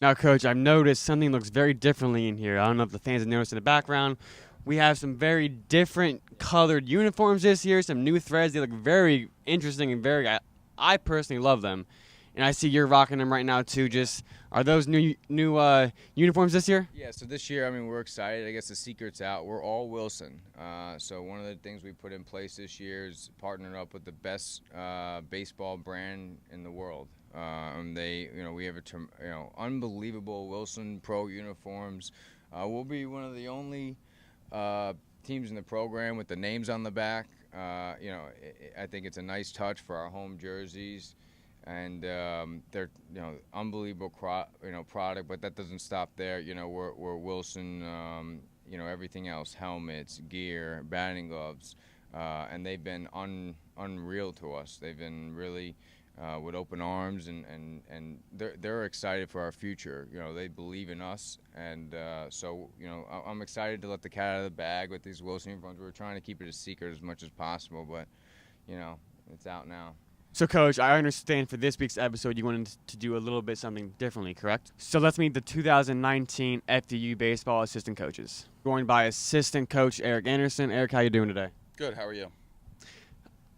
Now, Coach, I've noticed something looks very differently in here. I don't know if the fans have noticed in the background. We have some very different colored uniforms this year, some new threads. They look very interesting and I personally love them. And I see you're rocking them right now, too. Are those new uniforms this year? Yeah, so this year, we're excited. I guess the secret's out. We're all Wilson. So one of the things we put in place this year is partnering up with the best baseball brand in the world. We have unbelievable Wilson Pro uniforms. We'll be one of the only teams in the program with the names on the back. I think it's a nice touch for our home jerseys. And they're unbelievable product, but that doesn't stop there. We're Wilson, everything else, helmets, gear, batting gloves, and they've been unreal to us. They've been really with open arms, and they're excited for our future. They believe in us, and so I'm excited to let the cat out of the bag with these Wilson uniforms. We're trying to keep it a secret as much as possible, but it's out now. So, Coach, I understand for this week's episode you wanted to do a little bit something differently, correct? So let's meet the 2019 FDU Baseball Assistant Coaches. Joined by Assistant Coach Eric Anderson. Eric, how you doing today? Good. How are you?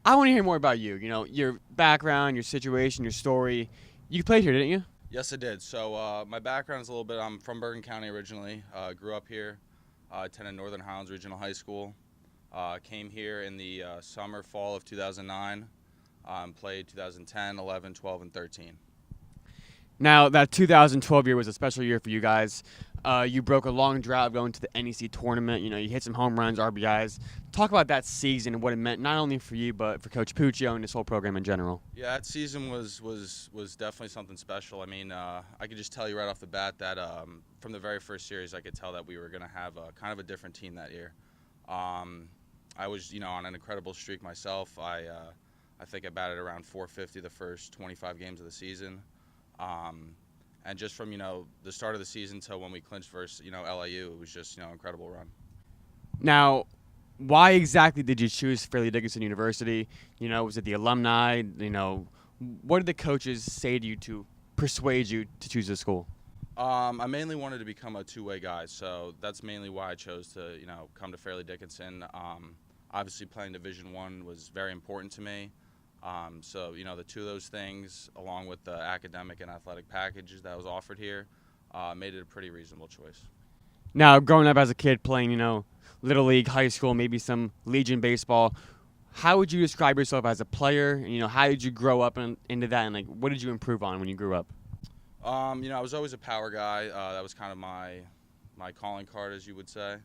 I want to hear more about you. Your background, your situation, your story. You played here, didn't you? Yes, I did. So my background is a little bit. I'm from Bergen County originally. Grew up here. Attended Northern Highlands Regional High School. Came here in the summer, fall of 2009. Played 2010, 11, 12, and 13. Now, that 2012 year was a special year for you guys. You broke a long drought going to the NEC tournament. You hit some home runs, RBIs. Talk about that season and what it meant, not only for you, but for Coach Puccio and this whole program in general. Yeah, that season was definitely something special. I could just tell you right off the bat that from the very first series, I could tell that we were going to have kind of a different team that year. I was, on an incredible streak myself. I think I batted around 450 the first 25 games of the season. And just from, the start of the season till when we clinched versus, LIU, it was just, incredible run. Now, why exactly did you choose Fairleigh Dickinson University? Was it the alumni? What did the coaches say to you to persuade you to choose this school? I mainly wanted to become a two-way guy, so that's mainly why I chose to, come to Fairleigh Dickinson. Obviously, playing Division I was very important to me. So, the two of those things, along with the academic and athletic packages that was offered here, made it a pretty reasonable choice. Now, growing up as a kid playing, Little League, high school, maybe some Legion baseball, how would you describe yourself as a player? How did you grow up into that, and what did you improve on when you grew up? I was always a power guy. That was kind of my calling card, as you would say.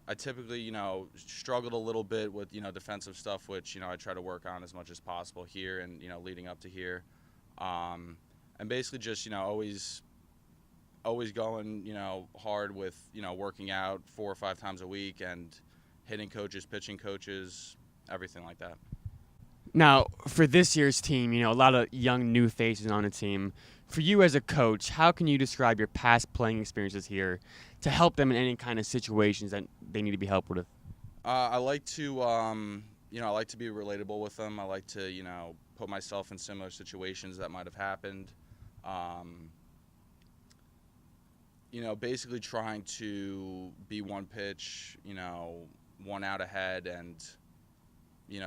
I typically, struggled a little bit with, defensive stuff, which, I try to work on as much as possible here and, leading up to here. And basically just, always going, hard with, working out 4 or 5 times a week and hitting coaches, pitching coaches, everything like that. Now, for this year's team, a lot of young, new faces on the team. For you as a coach, how can you describe your past playing experiences here to help them in any kind of situations that they need to be helped with? I like to, I like to be relatable with them. I like to, put myself in similar situations that might have happened. Basically trying to be one pitch, 1 out ahead, and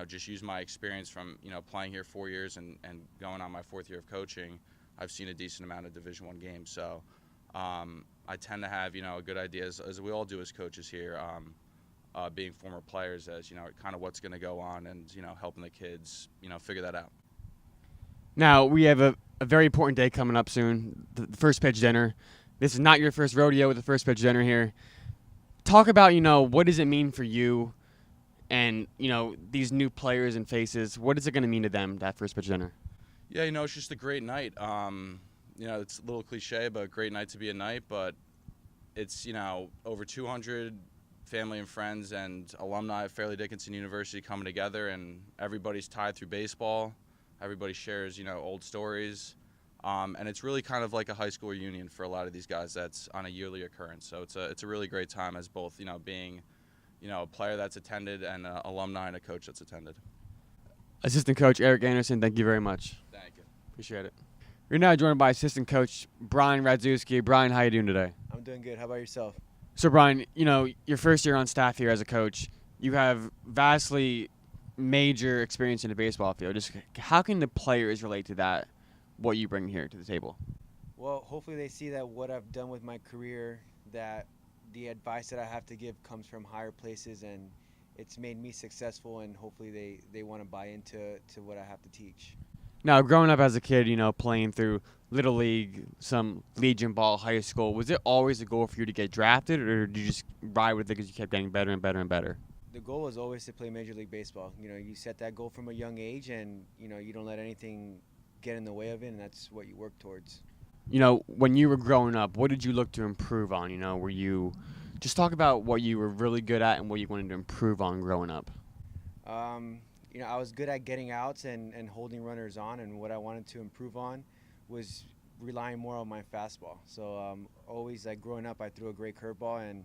just use my experience from playing here 4 years and going on my 4th year of coaching. I've seen a decent amount of Division I games, so I tend to have a good idea, as we all do as coaches here, being former players, as kind of what's going to go on, and helping the kids figure that out. Now, we have a very important day coming up soon, the first pitch dinner. This is not your first rodeo with the first pitch dinner here. Talk about what does it mean for you and these new players and faces. What is it going to mean to them, that first pitch dinner? Yeah, it's just a great night. It's a little cliche, but a great night to be a night. But it's, over 200 family and friends and alumni of Fairleigh Dickinson University coming together, and everybody's tied through baseball. Everybody shares, old stories. And it's really kind of like a high school reunion for a lot of these guys that's on a yearly occurrence. So it's a really great time as both, being, a player that's attended and an alumni and a coach that's attended. Assistant Coach Eric Anderson, thank you very much. Thank you. Appreciate it. We're now joined by assistant coach Brian Radzewski. Brian, how you doing today? I'm doing good. How about yourself? So, Brian, your first year on staff here as a coach, you have vastly major experience in the baseball field. Just how can the players relate to that, what you bring here to the table? Well, hopefully they see that what I've done with my career, that the advice that I have to give comes from higher places, and it's made me successful, and hopefully they want to buy into what I have to teach. Now, growing up as a kid, playing through Little League, some Legion ball, high school, was it always a goal for you to get drafted, or did you just ride with it because you kept getting better and better and better? The goal was always to play Major League Baseball. You set that goal from a young age, and you don't let anything get in the way of it, and that's what you work towards. When you were growing up, what did you look to improve on? Were you just talk about what you were really good at and what you wanted to improve on growing up? I was good at getting outs and holding runners on, and what I wanted to improve on was relying more on my fastball. So always, like growing up, I threw a great curveball, and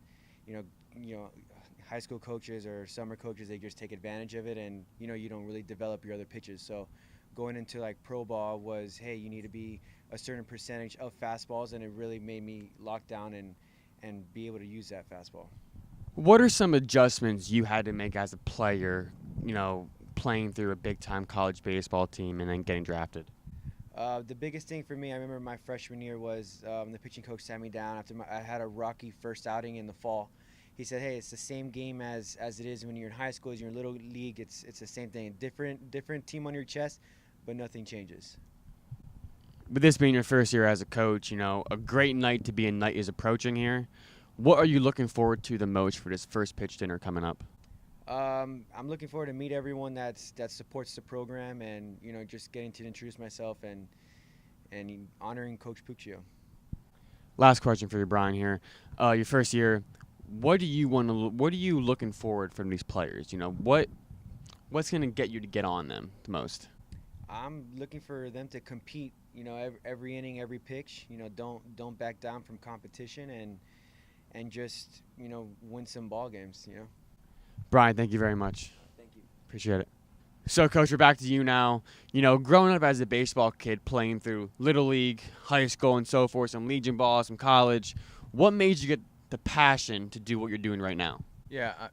high school coaches or summer coaches, they just take advantage of it, and you don't really develop your other pitches. So going into like pro ball was, hey, you need to be a certain percentage of fastballs, and it really made me lock down and be able to use that fastball. What are some adjustments you had to make as a player, playing through a big-time college baseball team and then getting drafted? The biggest thing for me, I remember my freshman year, was the pitching coach sat me down after I had a rocky first outing in the fall. He said, hey, it's the same game as it is when you're in high school, as you're in Little League. It's the same thing. Different team on your chest, but nothing changes. With this being your first year as a coach, a great night to be a night is approaching here. What are you looking forward to the most for this first pitch dinner coming up? I'm looking forward to meet everyone that supports the program, and just getting to introduce myself and honoring Coach Puccio. Last question for you, Brian. Here, your first year. What are you looking forward from these players? What's going to get you to get on them the most? I'm looking for them to compete. Every inning, every pitch. Don't back down from competition, and just win some ball games. Brian, thank you very much. Thank you. Appreciate it. So, Coach, we're back to you now. Growing up as a baseball kid, playing through Little League, high school, and so forth, some Legion ball, some college, what made you get the passion to do what you're doing right now? Yeah,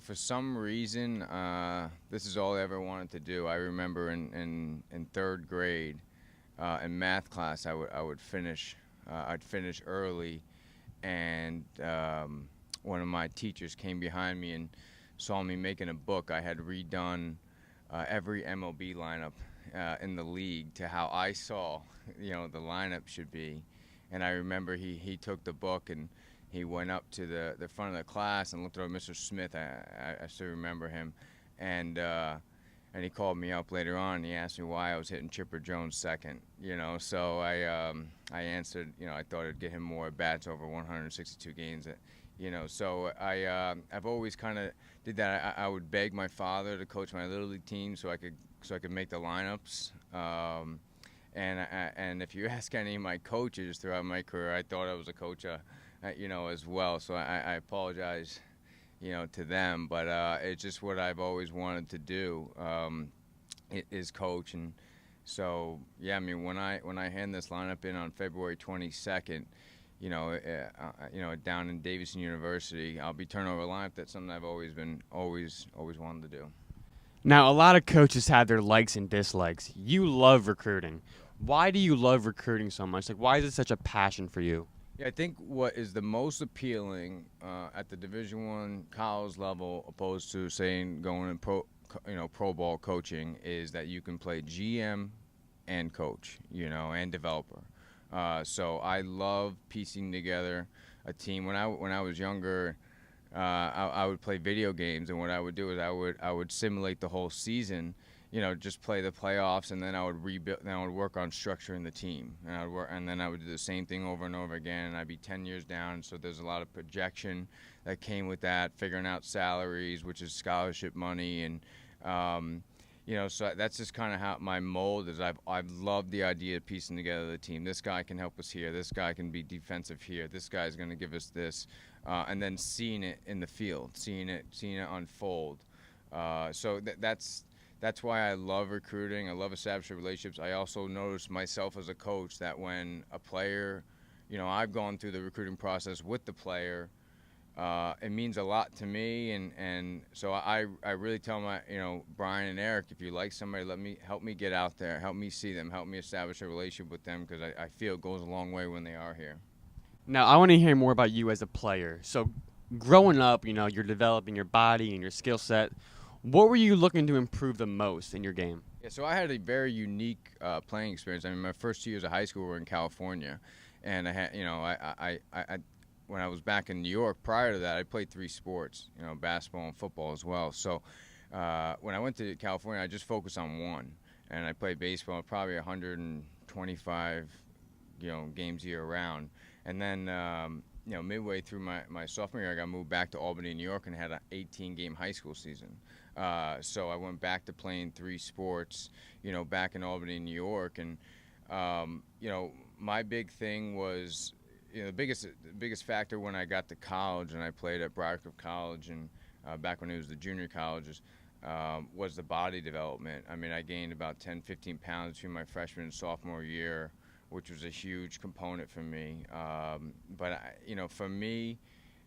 for some reason, this is all I ever wanted to do. I remember in third grade, in math class, I would finish. I'd finish early, and one of my teachers came behind me and saw me making a book. I had redone every MLB lineup in the league to how I saw, the lineup should be. And I remember he took the book and he went up to the front of the class and looked over Mr. Smith. I still remember him. And he called me up later on and he asked me why I was hitting Chipper Jones second. So I answered, I thought it'd get him more at-bats over 162 games. So I've always kind of did that. I would beg my father to coach my Little League team so I could make the lineups. And if you ask any of my coaches throughout my career, I thought I was a coach, as well. So I apologize, to them. But it's just what I've always wanted to do, is coach. And so, yeah, when I hand this lineup in on February 22nd, down in Davidson University, I'll be turning over a lineup. That's something I've always wanted to do. Now, a lot of coaches have their likes and dislikes. You love recruiting. Why do you love recruiting so much? Why is it such a passion for you? Yeah, I think what is the most appealing at the Division I college level, opposed to saying going in pro ball coaching, is that you can play GM and coach, and developer. So I love piecing together a team. When I was younger, I would play video games, and what I would do is I would simulate the whole season, just play the playoffs, and then I would rebuild. Then I would work on structuring the team, and then I would do the same thing over and over again. And I'd be 10 years down, so there's a lot of projection that came with that, figuring out salaries, which is scholarship money, and so that's just kind of how my mold is. I've loved the idea of piecing together the team. This guy can help us here. This guy can be defensive here. This guy's going to give us this, and then seeing it in the field, seeing it unfold. So that's that's why I love recruiting. I love establishing relationships. I also noticed myself as a coach that when a player, I've gone through the recruiting process with the player, it means a lot to me, and so I really tell my Brian and Eric, if you like somebody, help me get out there, help me see them, help me establish a relationship with them, because I feel it goes a long way when they are here. Now, I want to hear more about you as a player. So, growing up, you're developing your body and your skill set. What were you looking to improve the most in your game? Yeah, so I had a very unique playing experience. I mean, my first 2 years of high school were in California, and I had, I when I was back in New York prior to that, I played 3 sports, basketball and football as well. So when I went to California, I just focused on one, and I played baseball probably 125, games year round. And then, midway through my sophomore year, I got moved back to Albany, New York, and had an 18-game high school season. So I went back to playing 3 sports, back in Albany, New York. And, my big thing was, the biggest factor when I got to college and I played at Briarcliff College and back when it was the junior colleges, was the body development. I mean, I gained about 10, 15 pounds between my freshman and sophomore year, which was a huge component for me. But for me,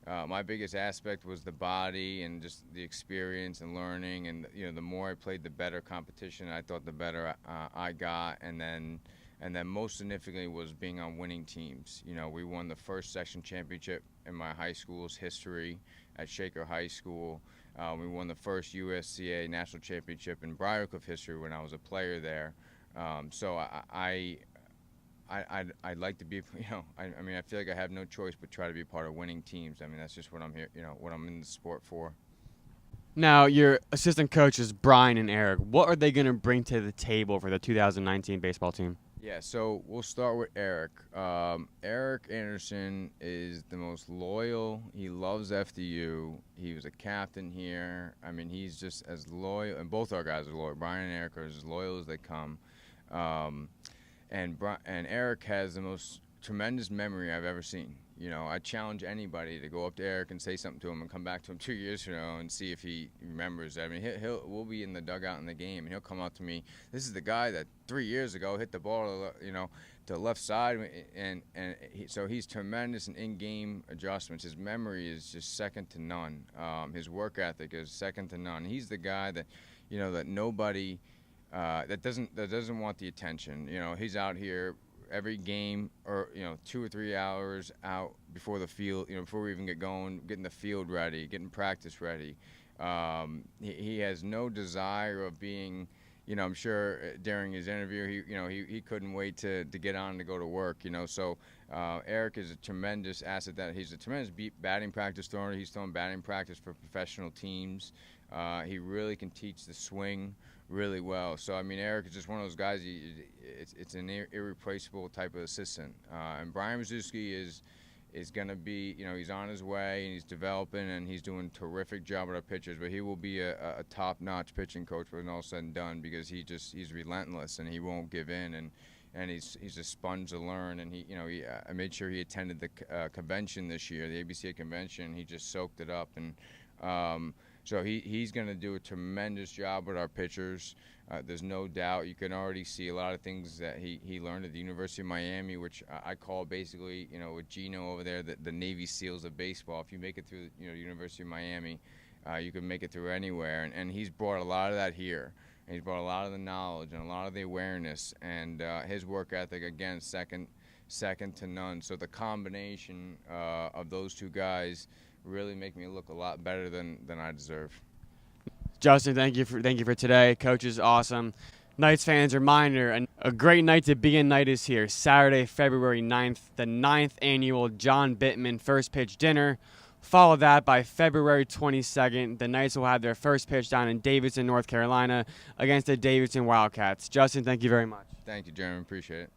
my biggest aspect was the body and just the experience and learning. And the more I played, the better competition I thought, the better I got. And then most significantly was being on winning teams. We won the first section championship in my high school's history at Shaker High School. We won the first USCA national championship in Briarcliff history when I was a player there. So I'd like to be, I feel like I have no choice but try to be part of winning teams. I mean, that's just what I'm here, what I'm in the sport for. Now, your assistant coaches, Brian and Eric, what are they going to bring to the table for the 2019 baseball team? Yeah, so we'll start with Eric. Eric Anderson is the most loyal. He loves FDU. He was a captain here. I mean, he's just as loyal, and both our guys are loyal. Brian and Eric are as loyal as they come. And Eric has the most tremendous memory I've ever seen. I challenge anybody to go up to Eric and say something to him and come back to him 2 years from now and see if he remembers. I mean, we'll be in the dugout in the game, and he'll come up to me. This is the guy that 3 years ago hit the ball, to the left side, so he's tremendous in game adjustments. His memory is just second to none. His work ethic is second to none. He's the guy that, that nobody. That doesn't want the attention. He's out here every game, or 2 or 3 hours out before the field. Before we even get going, getting the field ready, getting practice ready. He has no desire of being. I'm sure during his interview, he couldn't wait to get on to go to work. So Eric is a tremendous asset. That he's a tremendous batting practice thrower. He's thrown batting practice for professional teams. He really can teach the swing really well. So, I mean, Eric is just one of those guys, it's an irreplaceable type of assistant. And Brian Mazuski is going to be, he's on his way, and he's developing, and he's doing a terrific job with our pitchers. But he will be a top-notch pitching coach when all said and done, because he's relentless, and he won't give in, and he's a sponge to learn. And I made sure he attended the convention this year, the ABCA convention. He just soaked it up, and so he's going to do a tremendous job with our pitchers. There's no doubt. You can already see a lot of things that he learned at the University of Miami, which I call basically, with Gino over there, the Navy SEALs of baseball. If you make it through, University of Miami, you can make it through anywhere. And he's brought a lot of that here. And he's brought a lot of the knowledge and a lot of the awareness. And his work ethic, again, second to none. So the combination of those two guys really make me look a lot better than I deserve. Justin, thank you for today. Coach is awesome. Knights fans, reminder, a great night to be in night is here. Saturday, February 9th, the 9th annual John Bittman First Pitch Dinner. Follow that by February 22nd. The Knights will have their first pitch down in Davidson, North Carolina against the Davidson Wildcats. Justin, thank you very much. Thank you, Jeremy. Appreciate it.